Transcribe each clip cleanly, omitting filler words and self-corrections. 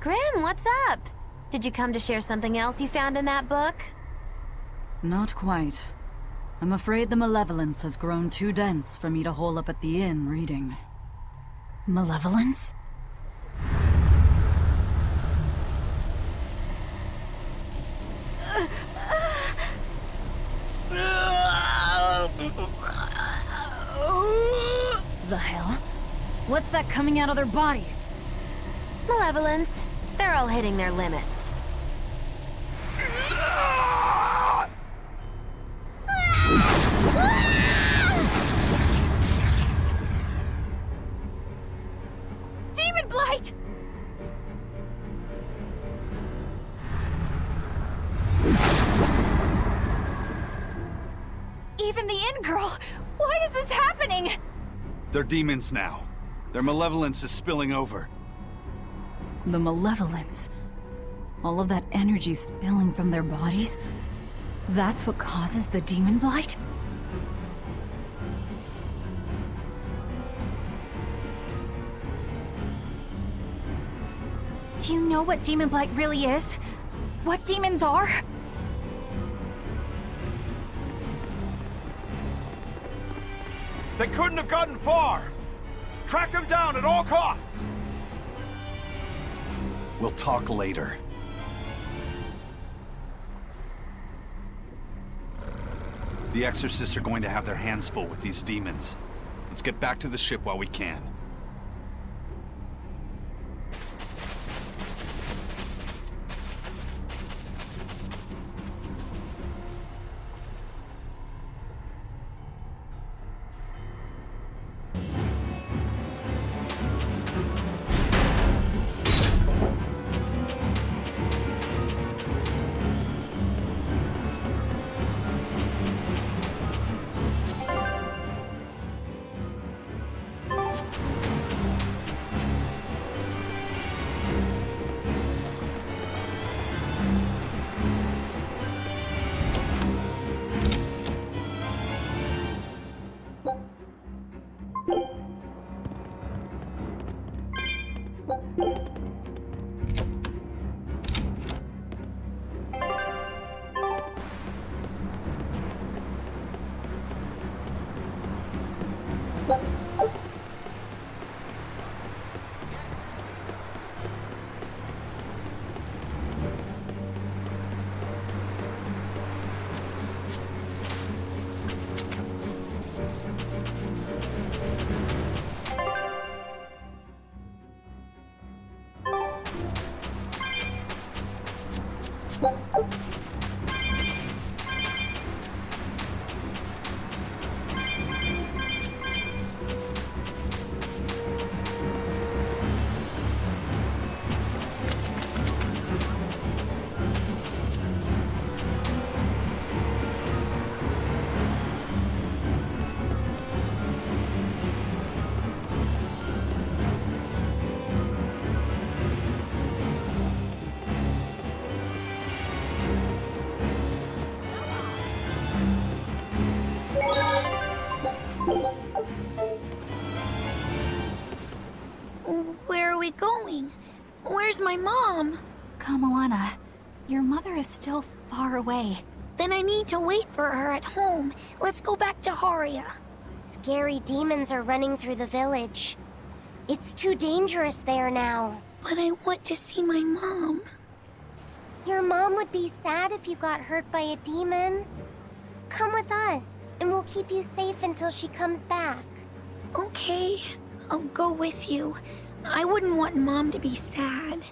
Grim, what's up? Did you come to share something else you found in that book? Not quite. I'm afraid the malevolence has grown too dense for me to hole up at the inn reading. Malevolence? The hell? What's that coming out of their bodies? Malevolence. They're all hitting their limits. Demon Blight! Even the inn girl! Why is this happening? They're demons now. Their malevolence is spilling over. The malevolence. All of that energy spilling from their bodies? That's what causes the demon blight? Do you know what Demon Blight really is? What demons are? They couldn't have gotten far! Track them down at all costs! We'll talk later. The Exorcists are going to have their hands full with these demons. Let's get back to the ship while we can. Where are we going? Where's my mom? Kamoana, your mother is still far away. Then I need to wait for her at home. Let's go back to Haria. Scary demons are running through the village. It's too dangerous there now. But I want to see my mom. Your mom would be sad if you got hurt by a demon. Come with us, and we'll keep you safe until she comes back. Okay, I'll go with you. I wouldn't want Mom to be sad.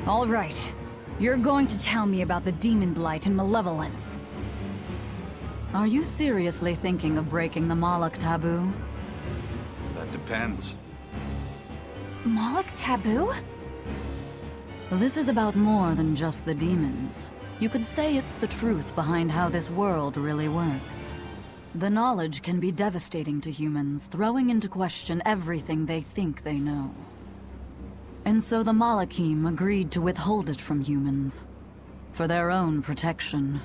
All right. You're going to tell me about the demon blight and malevolence. Are you seriously thinking of breaking the Moloch taboo? That depends. Moloch taboo? This is about more than just the demons. You could say it's the truth behind how this world really works. The knowledge can be devastating to humans, throwing into question everything they think they know. And so the Malachim agreed to withhold it from humans, for their own protection.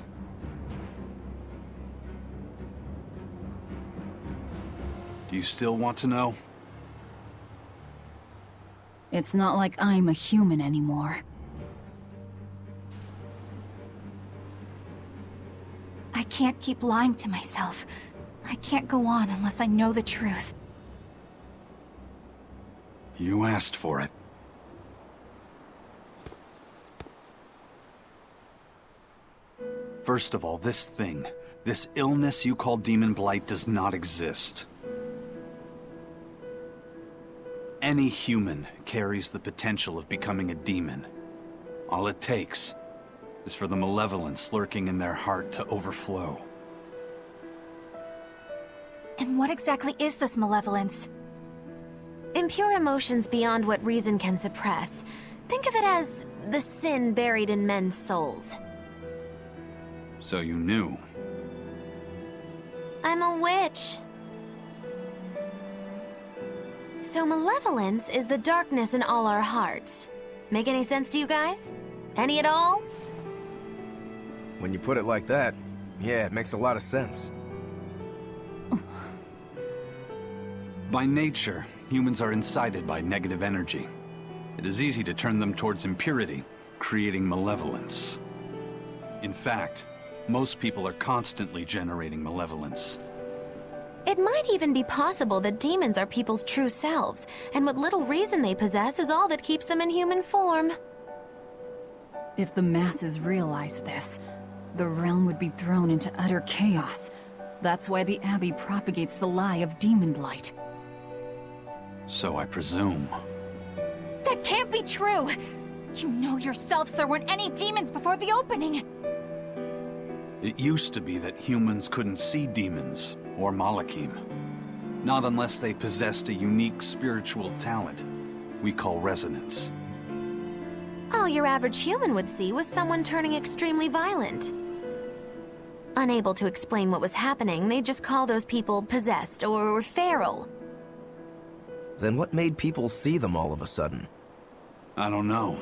Do you still want to know? It's not like I'm a human anymore. I can't keep lying to myself. I can't go on unless I know the truth. You asked for it. First of all, this illness you call Demon Blight does not exist. Any human carries the potential of becoming a demon. All it takes is for the malevolence lurking in their heart to overflow. And what exactly is this malevolence? Impure emotions beyond what reason can suppress. Think of it as the sin buried in men's souls. So you knew. I'm a witch. So malevolence is the darkness in all our hearts. Make any sense to you guys? Any at all? When you put it like that, yeah, it makes a lot of sense. By nature, humans are incited by negative energy. It is easy to turn them towards impurity, creating malevolence. In fact, most people are constantly generating malevolence. It might even be possible that demons are people's true selves, and what little reason they possess is all that keeps them in human form. If the masses realize this, the realm would be thrown into utter chaos. That's why the Abbey propagates the lie of Demon Blight. So I presume. That can't be true! You know yourselves there weren't any demons before the opening! It used to be that humans couldn't see demons, or Malachim. Not unless they possessed a unique spiritual talent we call resonance. All your average human would see was someone turning extremely violent. Unable to explain what was happening, they'd just call those people possessed or feral. Then what made people see them all of a sudden? I don't know.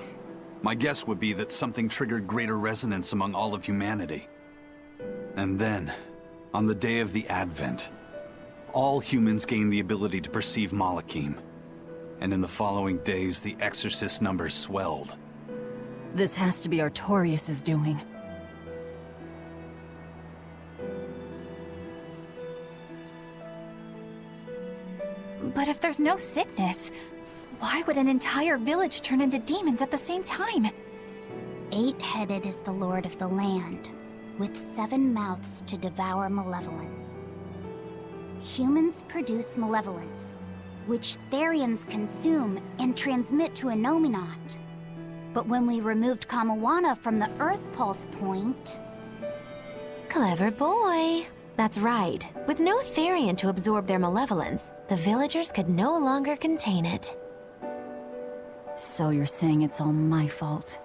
My guess would be that something triggered greater resonance among all of humanity. And then, on the day of the Advent, all humans gained the ability to perceive Malachim. And in the following days, the exorcist numbers swelled. This has to be Artorias' doing. But if there's no sickness, why would an entire village turn into demons at the same time? 8-headed is the lord of the land, with 7 mouths to devour malevolence. Humans produce malevolence, which Therians consume and transmit to Innominat. But when we removed Kamawana from the Earth Pulse point... Clever boy. That's right. With no Therian to absorb their malevolence, the villagers could no longer contain it. So you're saying it's all my fault?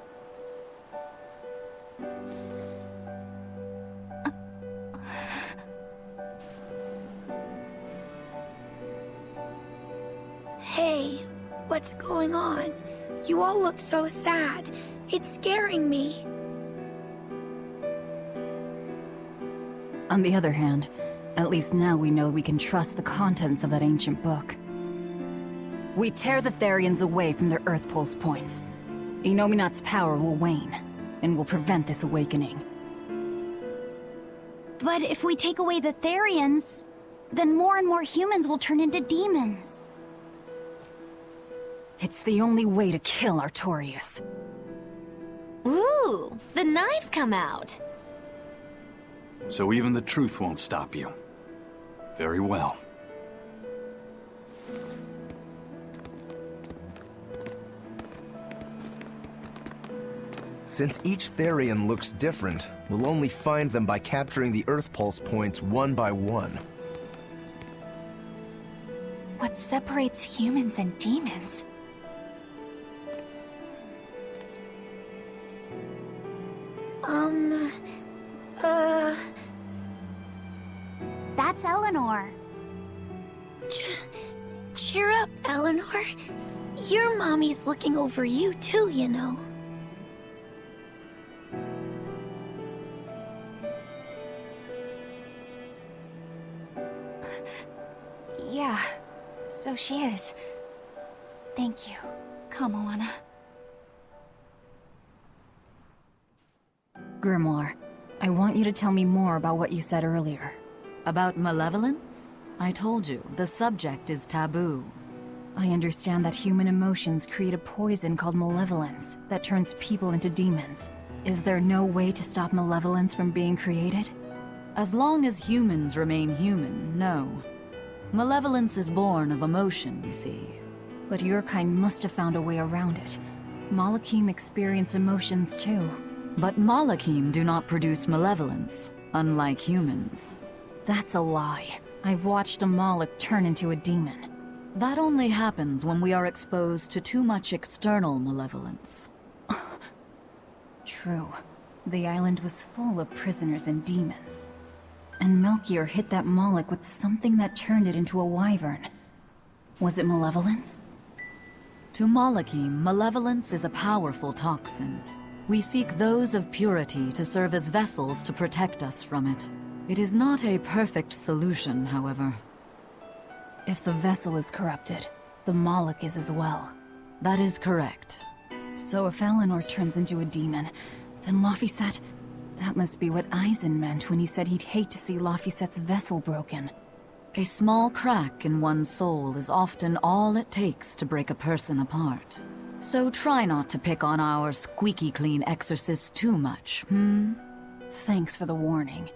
Hey, what's going on? You all look so sad. It's scaring me. On the other hand, at least now we know we can trust the contents of that ancient book. We tear the Therians away from their Earth Pulse points. Innominat's power will wane, and will prevent this awakening. But if we take away the Therians, then more and more humans will turn into demons. It's the only way to kill Artorias. Ooh, the knives come out. So even the truth won't stop you. Very well. Since each Therian looks different, we'll only find them by capturing the Earth Pulse points one by one. What separates humans and demons? It's Eleanor. Cheer up, Eleanor. Your mommy's looking over you too, you know. Yeah, so she is. Thank you. Come, Moana. Grimoire, I want you to tell me more about what you said earlier. About malevolence? I told you, the subject is taboo. I understand that human emotions create a poison called malevolence that turns people into demons. Is there no way to stop malevolence from being created? As long as humans remain human, no. Malevolence is born of emotion, you see. But your kind must have found a way around it. Malakim experience emotions too. But Malakim do not produce malevolence, unlike humans. That's a lie. I've watched a Malak turn into a demon. That only happens when we are exposed to too much external malevolence. True. The island was full of prisoners and demons. And Melchior hit that Malak with something that turned it into a wyvern. Was it malevolence? To Malakim, malevolence is a powerful toxin. We seek those of purity to serve as vessels to protect us from it. It is not a perfect solution, however. If the vessel is corrupted, the Malak is as well. That is correct. So if Eleanor turns into a demon, then Laphicet... That must be what Eisen meant when he said he'd hate to see Laphicet's vessel broken. A small crack in one's soul is often all it takes to break a person apart. So try not to pick on our squeaky clean exorcist too much, Thanks for the warning.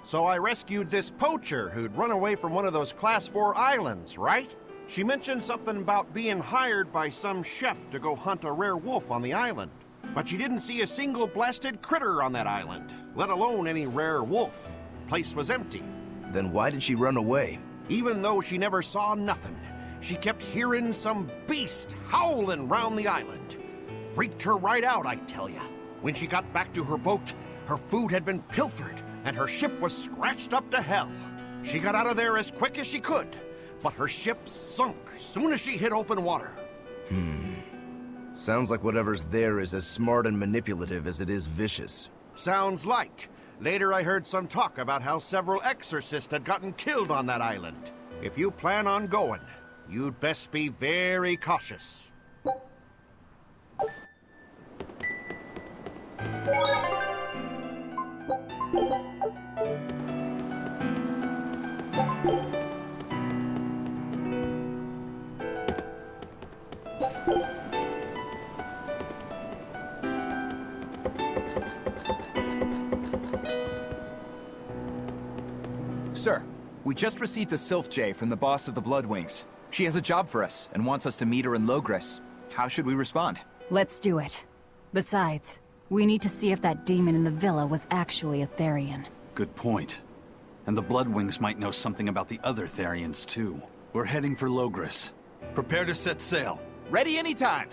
So I rescued this poacher who'd run away from one of those Class 4 islands, right? She mentioned something about being hired by some chef to go hunt a rare wolf on the island. But she didn't see a single blasted critter on that island, let alone any rare wolf. Place was empty. Then why did she run away? Even though she never saw nothing, she kept hearing some beast howling round the island. Freaked her right out, I tell ya. When she got back to her boat, her food had been pilfered, and her ship was scratched up to hell. She got out of there as quick as she could, but her ship sunk soon as she hit open water. Sounds like whatever's there is as smart and manipulative as it is vicious. Sounds like. Later I heard some talk about how several exorcists had gotten killed on that island. If you plan on going, you'd best be very cautious. Sir, we just received a Sylph J from the boss of the Bloodwings. She has a job for us and wants us to meet her in Logres. How should we respond? Let's do it. Besides, we need to see if that demon in the villa was actually a Therian. Good point. And the Bloodwings might know something about the other Therians, too. We're heading for Logres. Prepare to set sail. Ready anytime!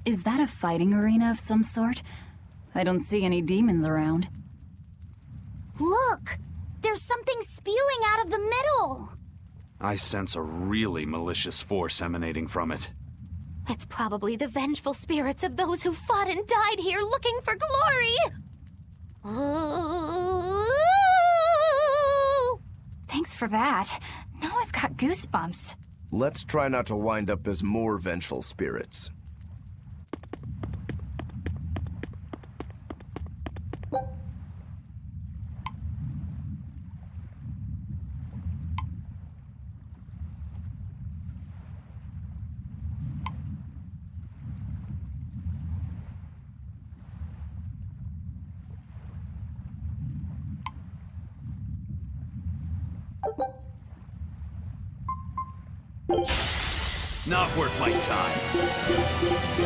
Is that a fighting arena of some sort? I don't see any demons around. Look! There's something spewing out of the middle! I sense a really malicious force emanating from it. It's probably the vengeful spirits of those who fought and died here looking for glory! Thanks for that. Now I've got goosebumps. Let's try not to wind up as more vengeful spirits. Not worth my time.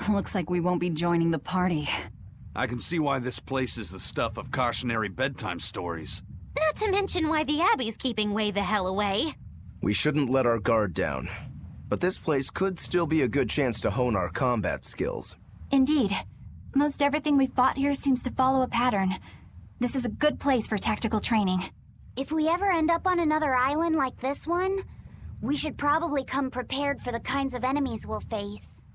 Looks like we won't be joining the party. I can see why this place is the stuff of cautionary bedtime stories. Not to mention why the Abbey's keeping way the hell away. We shouldn't let our guard down. But this place could still be a good chance to hone our combat skills. Indeed. Most everything we fought here seems to follow a pattern. This is a good place for tactical training. If we ever end up on another island like this one, we should probably come prepared for the kinds of enemies we'll face.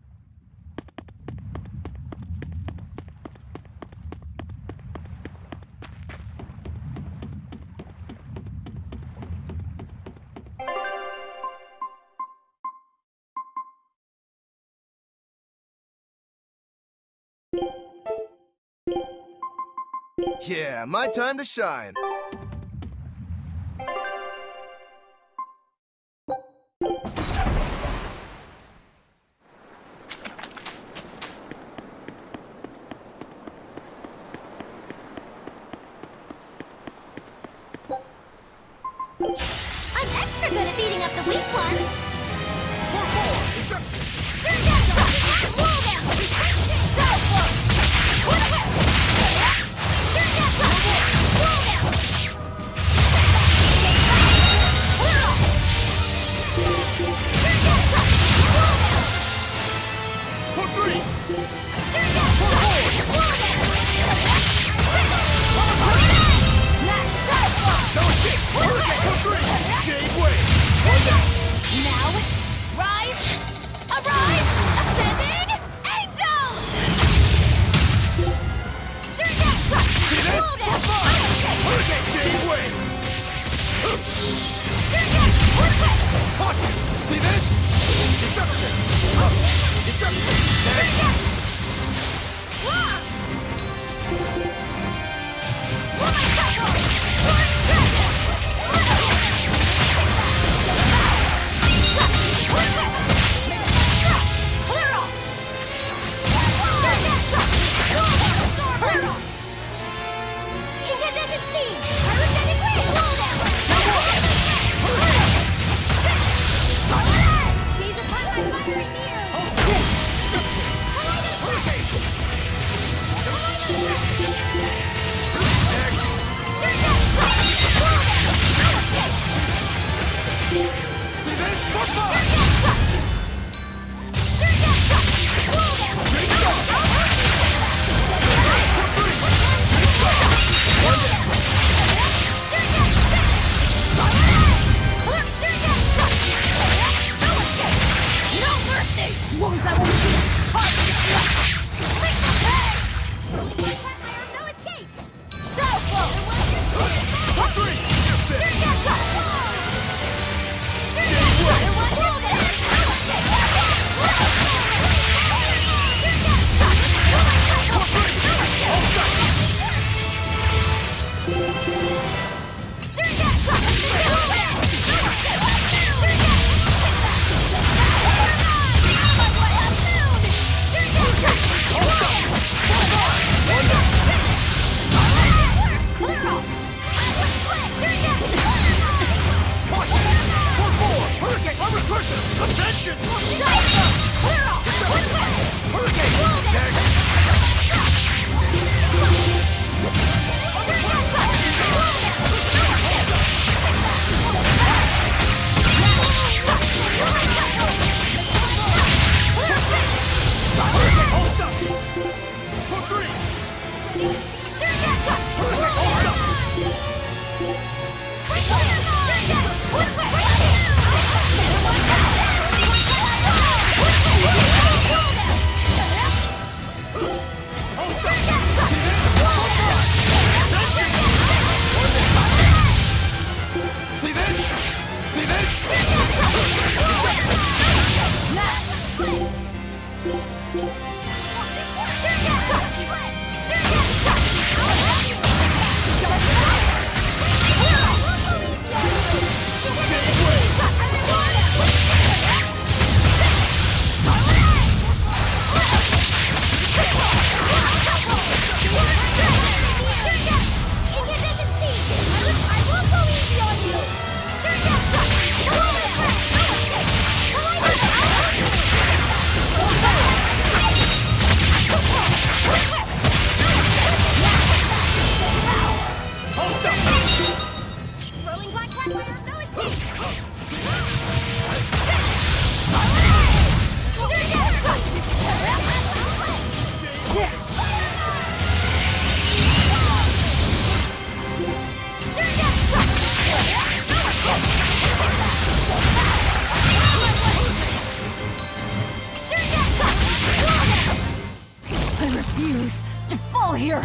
Yeah, my time to shine. I'm extra good at beating up the weak ones! Now, rise! Arise! Ascending! Angels! See this? Deception! refuse to fall here!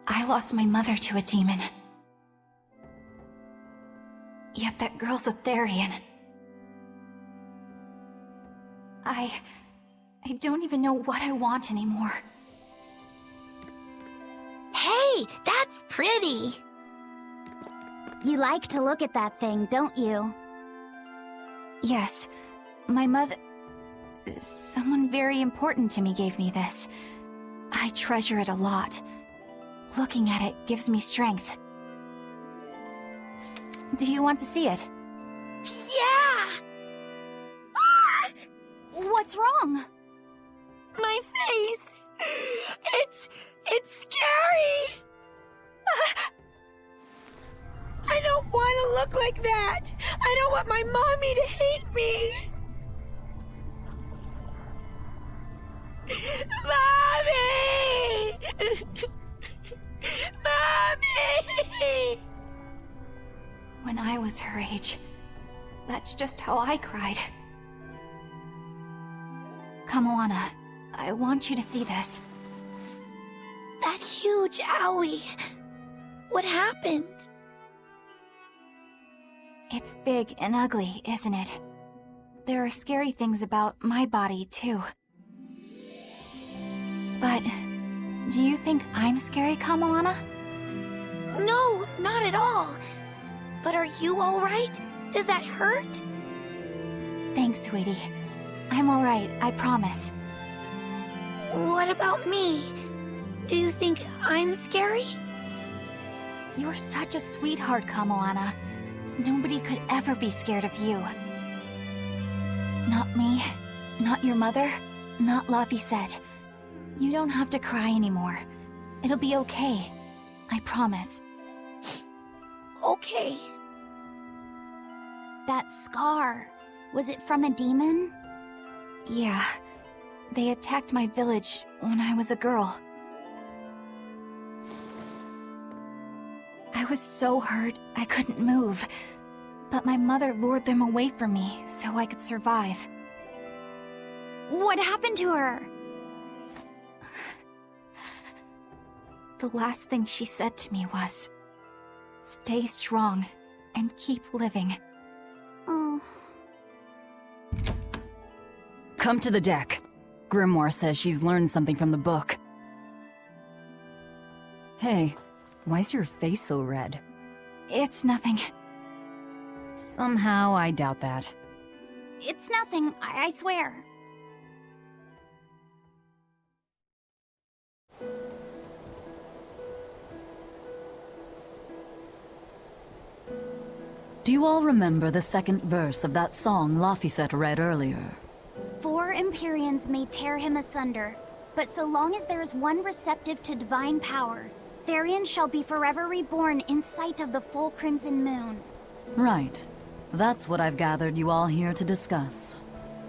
I lost my mother to a demon. Yet that girl's a Therian. I don't even know what I want anymore. Hey, that's pretty! You like to look at that thing, don't you? Yes, my mother... Someone very important to me gave me this. I treasure it a lot. Looking at it gives me strength. Do you want to see it? Yeah! Ah! What's wrong? My face! It's scary! I don't want to look like that! I don't want my mommy to hate me! Mommy! Mommy! When I was her age, that's just how I cried. Come, Moana. I want you to see this. That huge owie. What happened? It's big and ugly, isn't it? There are scary things about my body, too. But do you think I'm scary, Kamoana? No, not at all. But are you alright? Does that hurt? Thanks, sweetie. I'm alright, I promise. What about me? Do you think I'm scary? You're such a sweetheart, Kamoana. Nobody could ever be scared of you. Not me, not your mother, not Laphicet. You don't have to cry anymore. It'll be okay. I promise. Okay. That scar, was it from a demon? Yeah. They attacked my village when I was a girl. I was so hurt, I couldn't move. But my mother lured them away from me so I could survive. What happened to her? The last thing she said to me was, "Stay strong and keep living." Oh. Come to the deck. Grimoire says she's learned something from the book. Hey, why's your face so red? It's nothing. Somehow, I doubt that. It's nothing, I swear. Do you all remember the second verse of that song Laphicet read earlier? 4 Empyreans may tear him asunder, but so long as there is one receptive to divine power, Therion shall be forever reborn in sight of the full crimson moon. Right. That's what I've gathered you all here to discuss.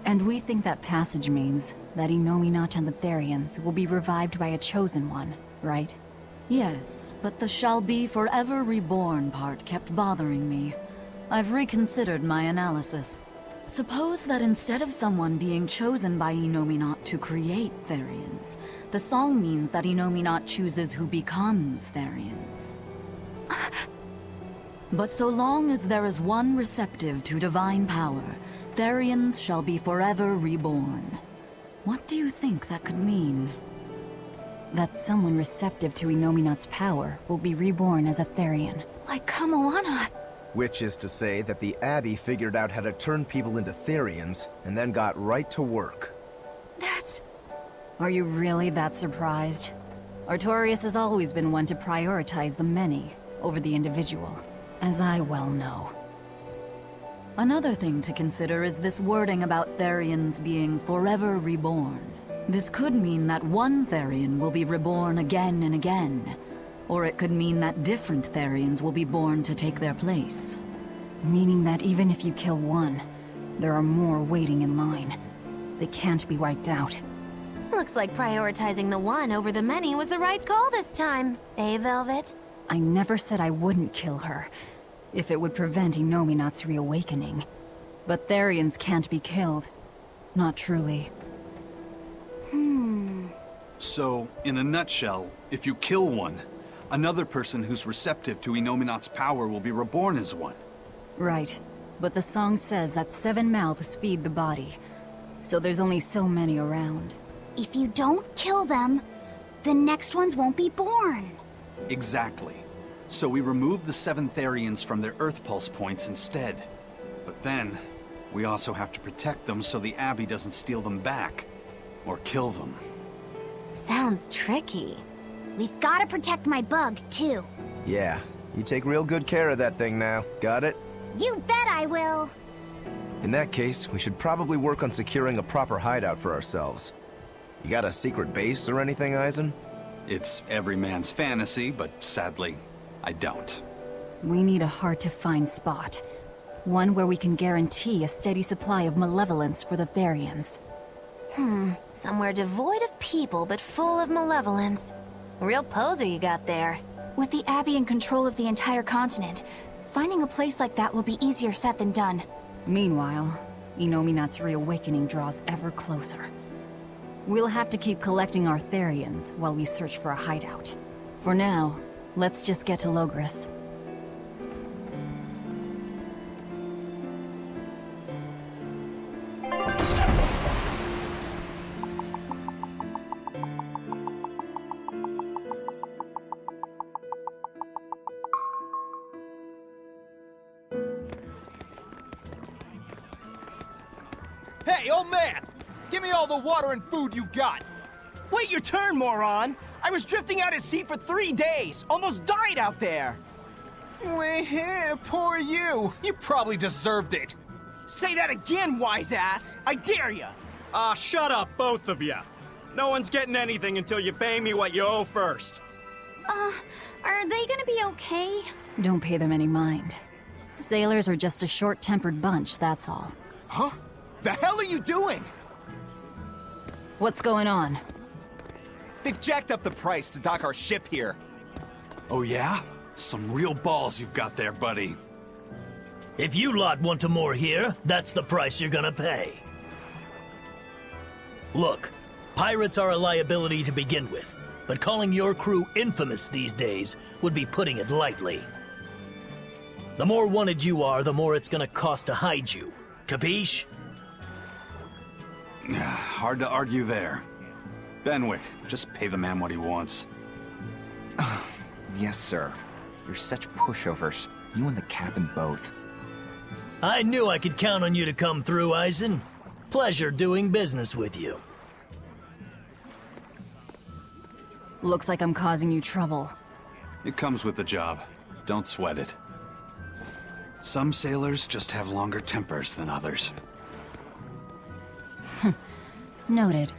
And we think that passage means that Innominat and the Therians will be revived by a chosen one, right? Yes, but the shall be forever reborn part kept bothering me. I've reconsidered my analysis. Suppose that instead of someone being chosen by Innominat to create Therians, the song means that Innominat chooses who becomes Therians. But so long as there is one receptive to divine power, Therians shall be forever reborn. What do you think that could mean? That someone receptive to Innominat's power will be reborn as a Therian. Like Kamoana. Which is to say that the Abbey figured out how to turn people into Therians, and then got right to work. That's... Are you really that surprised? Artorias has always been one to prioritize the many over the individual, as I well know. Another thing to consider is this wording about Therians being forever reborn. This could mean that one Therian will be reborn again and again, or it could mean that different Therians will be born to take their place. Meaning that even if you kill one, there are more waiting in line. They can't be wiped out. Looks like prioritizing the one over the many was the right call this time. Eh, Velvet? I never said I wouldn't kill her, if it would prevent Innominat's reawakening. But Therians can't be killed. Not truly. So, in a nutshell, if you kill one, another person who's receptive to Innominat's power will be reborn as one. Right. But the song says that 7 mouths feed the body, so there's only so many around. If you don't kill them, the next ones won't be born. Exactly. So we remove the 7 Therians from their Earth Pulse points instead. But then, we also have to protect them so the Abbey doesn't steal them back. Or kill them. Sounds tricky. We've got to protect my bug, too. Yeah, you take real good care of that thing now. Got it? You bet I will. In that case, we should probably work on securing a proper hideout for ourselves. You got a secret base or anything, Eisen? It's every man's fantasy, but sadly, I don't. We need a hard-to-find spot. One where we can guarantee a steady supply of malevolence for the Therians. Somewhere devoid of people but full of malevolence. Real poser you got there. With the Abbey in control of the entire continent, finding a place like that will be easier said than done. Meanwhile, Innominat's reawakening draws ever closer. We'll have to keep collecting our Therians while we search for a hideout. For now, let's just get to Logris. Hey, old man! Give me all the water and food you got! Wait your turn, moron! I was drifting out at sea for 3 days! Almost died out there! Poor you! You probably deserved it! Say that again, wise ass! I dare ya! Ah, shut up, both of you! No one's getting anything until you pay me what you owe first. Are they gonna be okay? Don't pay them any mind. Sailors are just a short-tempered bunch, that's all. Huh? The hell are you doing? What's going on? They've jacked up the price to dock our ship here. Oh yeah? Some real balls you've got there, buddy. If you lot want to moor here, that's the price you're gonna pay. Look, pirates are a liability to begin with, but calling your crew infamous these days would be putting it lightly. The more wanted you are, the more it's gonna cost to hide you. Capiche? Hard to argue there. Benwick, just pay the man what he wants. Yes, sir. You're such pushovers. You and the captain both. I knew I could count on you to come through, Eisen. Pleasure doing business with you. Looks like I'm causing you trouble. It comes with the job. Don't sweat it. Some sailors just have longer tempers than others. Noted.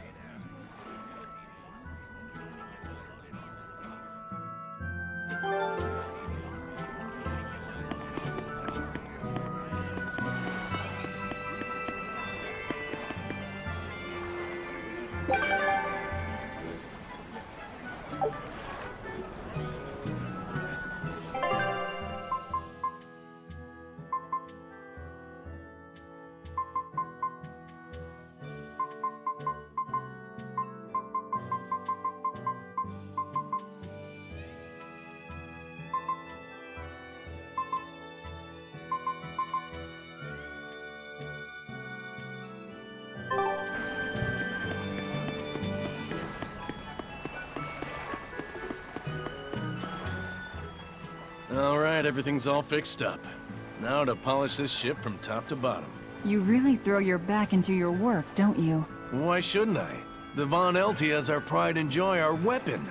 Alright, everything's all fixed up. Now to polish this ship from top to bottom. You really throw your back into your work, don't you? Why shouldn't I? The Von Eltia is our pride and joy, our weapon.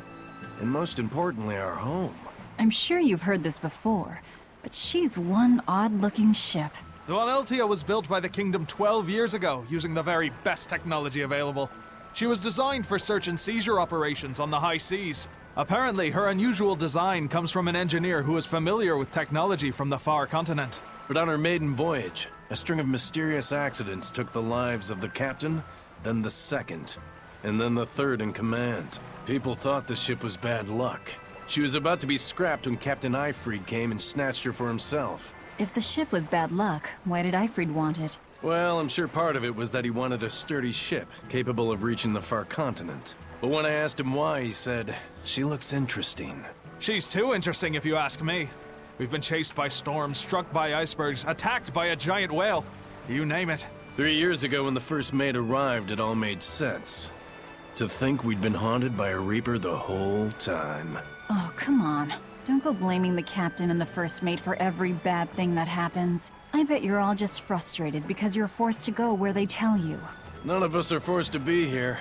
And most importantly, our home. I'm sure you've heard this before, but she's one odd-looking ship. The Von Eltia was built by the Kingdom 12 years ago, using the very best technology available. She was designed for search and seizure operations on the high seas. Apparently, her unusual design comes from an engineer who is familiar with technology from the far continent. But on her maiden voyage, a string of mysterious accidents took the lives of the captain, then the second, and then the third in command. People thought the ship was bad luck. She was about to be scrapped when Captain Eifried came and snatched her for himself. If the ship was bad luck, why did Eifried want it? Well, I'm sure part of it was that he wanted a sturdy ship, capable of reaching the far continent. But when I asked him why, he said, "She looks interesting." She's too interesting if you ask me. We've been chased by storms, struck by icebergs, attacked by a giant whale. You name it. 3 years ago when the first mate arrived, it all made sense. To think we'd been haunted by a Reaper the whole time. Oh, come on. Don't go blaming the captain and the first mate for every bad thing that happens. I bet you're all just frustrated because you're forced to go where they tell you. None of us are forced to be here.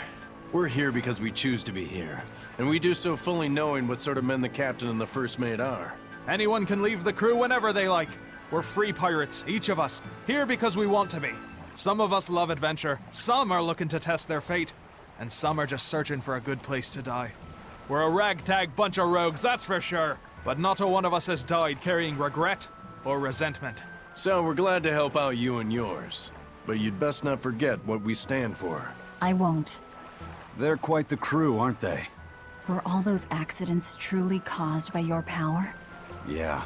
We're here because we choose to be here. And we do so fully knowing what sort of men the captain and the first mate are. Anyone can leave the crew whenever they like. We're free pirates, each of us, here because we want to be. Some of us love adventure, some are looking to test their fate, and some are just searching for a good place to die. We're a ragtag bunch of rogues, that's for sure. But not a one of us has died carrying regret or resentment. So we're glad to help out you and yours. But you'd best not forget what we stand for. I won't. They're quite the crew, aren't they? Were all those accidents truly caused by your power? Yeah.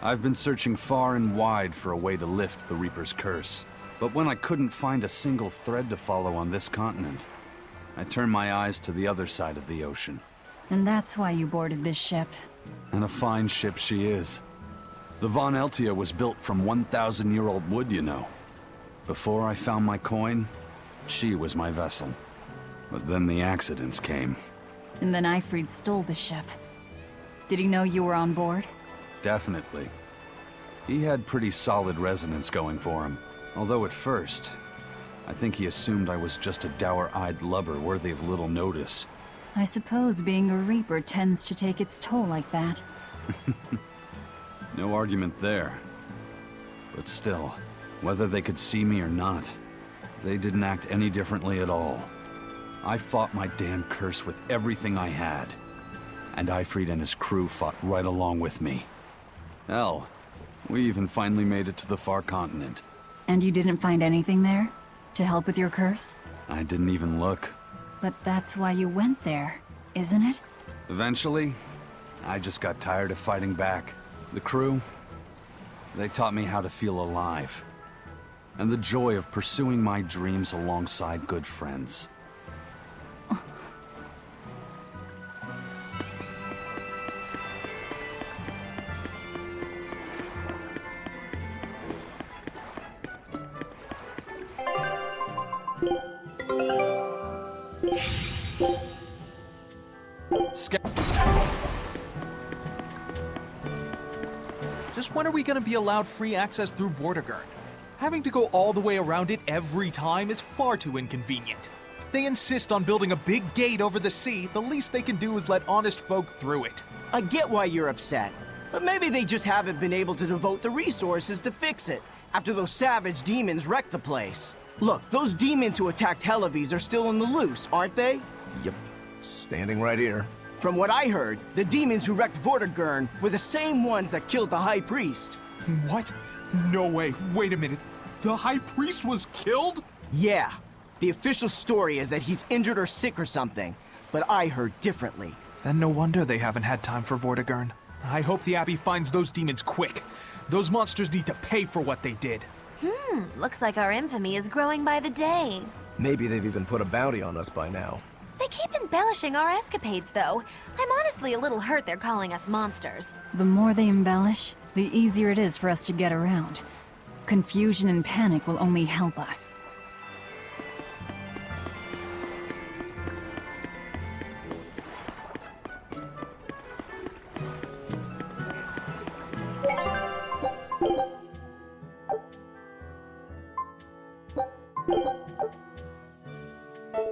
I've been searching far and wide for a way to lift the Reaper's curse. But when I couldn't find a single thread to follow on this continent, I turned my eyes to the other side of the ocean. And that's why you boarded this ship. And a fine ship she is. The Von Eltia was built from 1,000-year-old wood, you know. Before I found my coin, she was my vessel. But then the accidents came. And then Eifried stole the ship. Did he know you were on board? Definitely. He had pretty solid resonance going for him. Although at first, I think he assumed I was just a dour-eyed lubber worthy of little notice. I suppose being a Reaper tends to take its toll like that. No argument there. But still, whether they could see me or not, they didn't act any differently at all. I fought my damn curse with everything I had. And Eifried and his crew fought right along with me. Hell, we even finally made it to the far continent. And you didn't find anything there? To help with your curse? I didn't even look. But that's why you went there, isn't it? Eventually, I just got tired of fighting back. The crew, they taught me how to feel alive. And the joy of pursuing my dreams alongside good friends. Just when are we gonna be allowed free access through Vortigern? Having to go all the way around it every time is far too inconvenient. If they insist on building a big gate over the sea, the least they can do is let honest folk through it. I get why you're upset, but maybe they just haven't been able to devote the resources to fix it after those savage demons wrecked the place. Look, those demons who attacked Helavis are still on the loose, aren't they? Yep. Standing right here. From what I heard, the demons who wrecked Vortigern were the same ones that killed the High Priest. What? No way. Wait a minute. The High Priest was killed? Yeah. The official story is that he's injured or sick or something, but I heard differently. Then no wonder they haven't had time for Vortigern. I hope the Abbey finds those demons quick. Those monsters need to pay for what they did. Looks like our infamy is growing by the day. Maybe they've even put a bounty on us by now. They keep embellishing our escapades, though. I'm honestly a little hurt they're calling us monsters. The more they embellish, the easier it is for us to get around. Confusion and panic will only help us.